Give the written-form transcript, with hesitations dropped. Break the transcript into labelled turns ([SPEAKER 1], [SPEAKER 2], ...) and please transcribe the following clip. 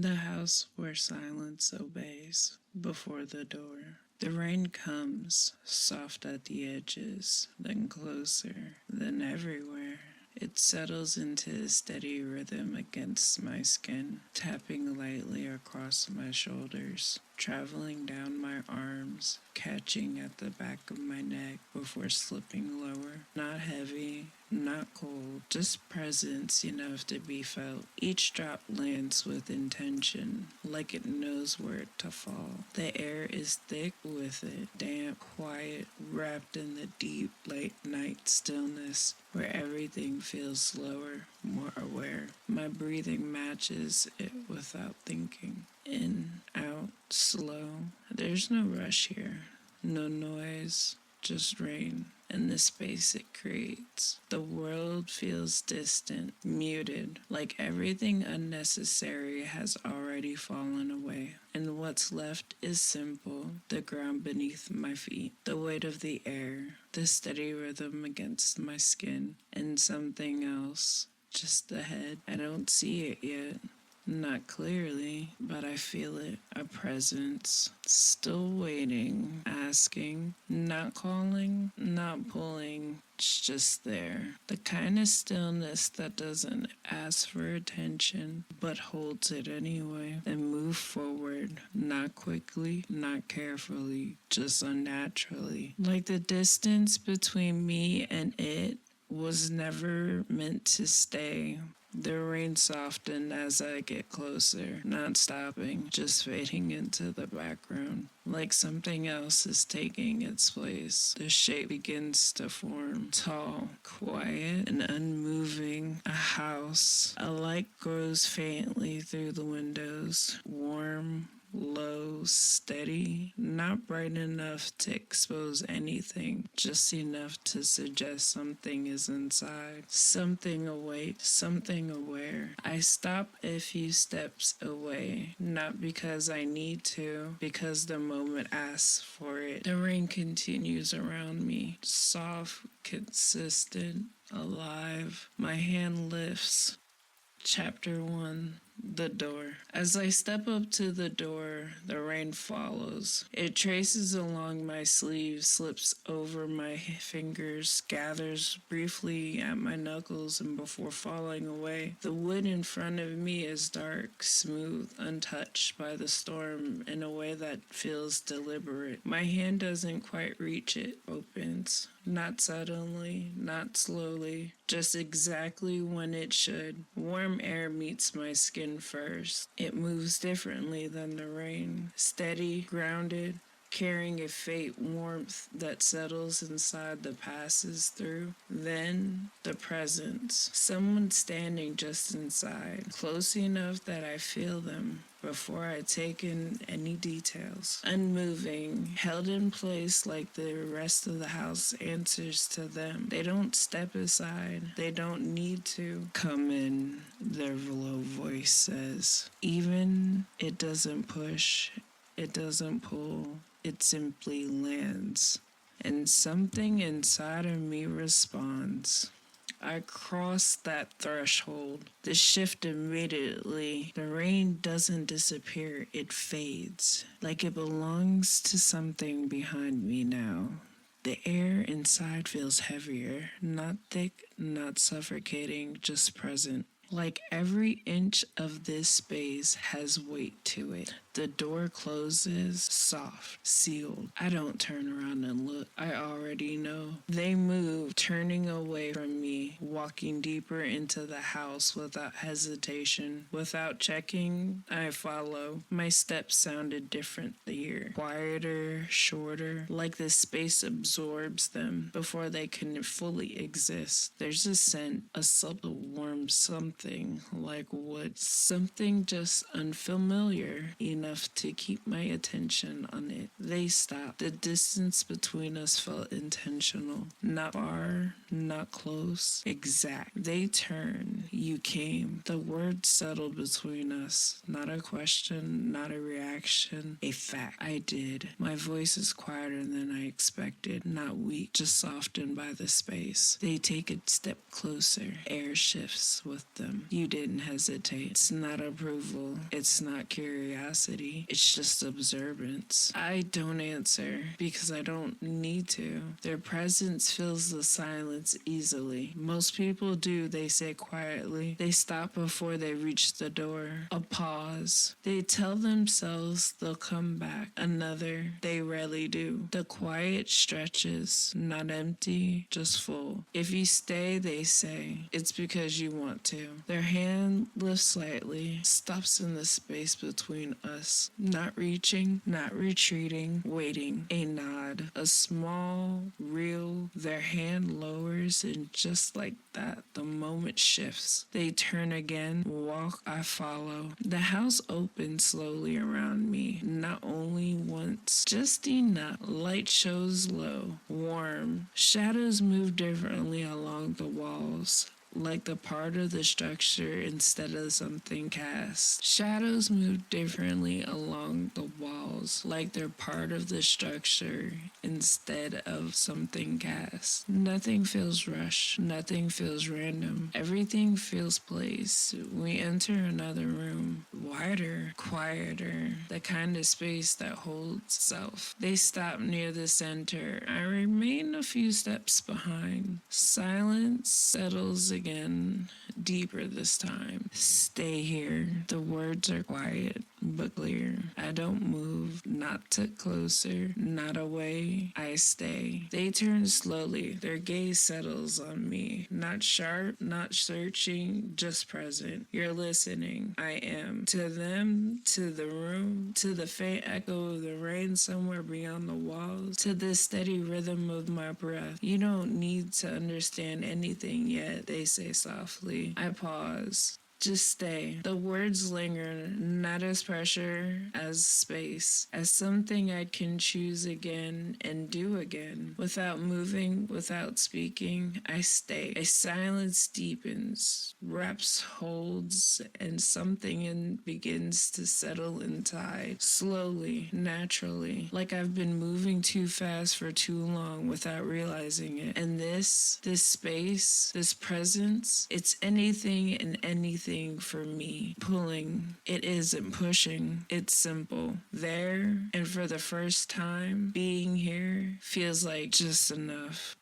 [SPEAKER 1] The house where silence obeys before the door. The rain comes, soft at the edges, then closer, then everywhere. It settles into a steady rhythm against my skin, tapping lightly across my shoulders, traveling down my arms, catching at the back of my neck before slipping lower. Not heavy, not cold, just presence enough to be felt. Each drop lands with intention, like it knows where to fall. The air is thick with it, damp, quiet, wrapped in the deep, late night stillness, where everything feels slower, more aware. My breathing matches it without thinking. In, out, slow. There's no rush here, no noise, just rain and the space it creates. The world feels distant, muted, like everything unnecessary has already fallen away. And what's left is simple, the ground beneath my feet, the weight of the air, the steady rhythm against my skin, and something else just ahead. I don't see it yet. Not clearly, but I feel it. A presence. Still waiting, asking, not calling, not pulling. It's just there. The kind of stillness that doesn't ask for attention, but holds it anyway. And move forward, not quickly, not carefully, just unnaturally. Like the distance between me and it was never meant to stay. The rain softened as I get closer, not stopping, just fading into the background. Like something else is taking its place. The shape begins to form, tall, quiet, and unmoving. A house. A light grows faintly through the windows, warm, low, steady, not bright enough to expose anything, just enough to suggest something is inside, something awake, something aware. I stop a few steps away, not because I need to, because the moment asks for it. The rain continues around me, soft, consistent, alive. My hand lifts. Chapter 1. The door. As I step up to the door, the rain follows. It traces along my sleeve, slips over my fingers, gathers briefly at my knuckles, and before falling away. The wood in front of me is dark, smooth, untouched by the storm in a way that feels deliberate. My hand doesn't quite reach it, opens. Not suddenly, not slowly, just exactly when it should. Warm air meets my skin first. It moves differently than the rain. Steady, grounded, carrying a faint warmth that settles inside the passes through. Then, the presence. Someone standing just inside, close enough that I feel them before I take in any details. Unmoving, held in place like the rest of the house answers to them. They don't step aside. They don't need to. Come in, their low voice says. Even it doesn't push, it doesn't pull. It simply lands, and something inside of me responds. I cross that threshold. The shift immediately. The rain doesn't disappear, it fades, like it belongs to something behind me now. The air inside feels heavier, not thick, not suffocating, just present. Like every inch of this space has weight to it. The door closes, soft, sealed. I don't turn around and look. I already know. They move, turning away from me, walking deeper into the house without hesitation. Without checking, I follow. My steps sounded different here. Quieter, shorter, like the space absorbs them before they can fully exist. There's a scent, a subtle warm something like wood. Something just unfamiliar enough to keep my attention on it. They stopped. The distance between us felt intentional. Not far, not close, exact. They turned. You came. The words settled between us. Not a question, not a reaction, a fact. I did. My voice is quieter than I expected. Not weak, just softened by the space. They take a step closer. Air shifts with them. them. You didn't hesitate. It's not approval. It's not curiosity. It's just observance. I don't answer because I don't need to. Their presence fills the silence easily. Most people do, they say quietly. They stop before they reach the door. A pause. They tell themselves they'll come back. Another, they rarely do. The quiet stretches, not empty, just full. If you stay, they say, it's because you want to. Their hand lifts slightly, stops in the space between us. Not reaching, not retreating, waiting. A nod, a small, real. Their hand lowers, and just like that, the moment shifts. They turn again, walk, I follow. The house opens slowly around me, not only once, just enough. Light shows low, warm. Shadows move differently along the walls, like the part of the structure instead of something cast. Shadows move differently along the walls, like they're part of the structure instead of something cast. Nothing feels rushed. Nothing feels random. Everything feels placed. We enter another room, wider, quieter, the kind of space that holds self. They stop near the center. I remain a few steps behind. Silence settles again, deeper this time. Stay here. The words are quiet but clear. I don't move, not to closer, not away. I stay. They turn slowly. Their gaze settles on me. Not sharp, not searching, just present. You're listening. I am. To them, to the room, to the faint echo of the rain somewhere beyond the walls, to the steady rhythm of my breath. You don't need to understand anything yet, they say softly. I pause. Just stay. The words linger, not as pressure, as space, as something I can choose again and do again. Without moving, without speaking, I stay. A silence deepens, wraps, holds, and something begins to settle inside. Slowly, naturally, like I've been moving too fast for too long without realizing it. And this space, this presence, it's anything and anything for me. Pulling. It isn't pushing. It's simple. There, and for the first time, being here feels like just enough.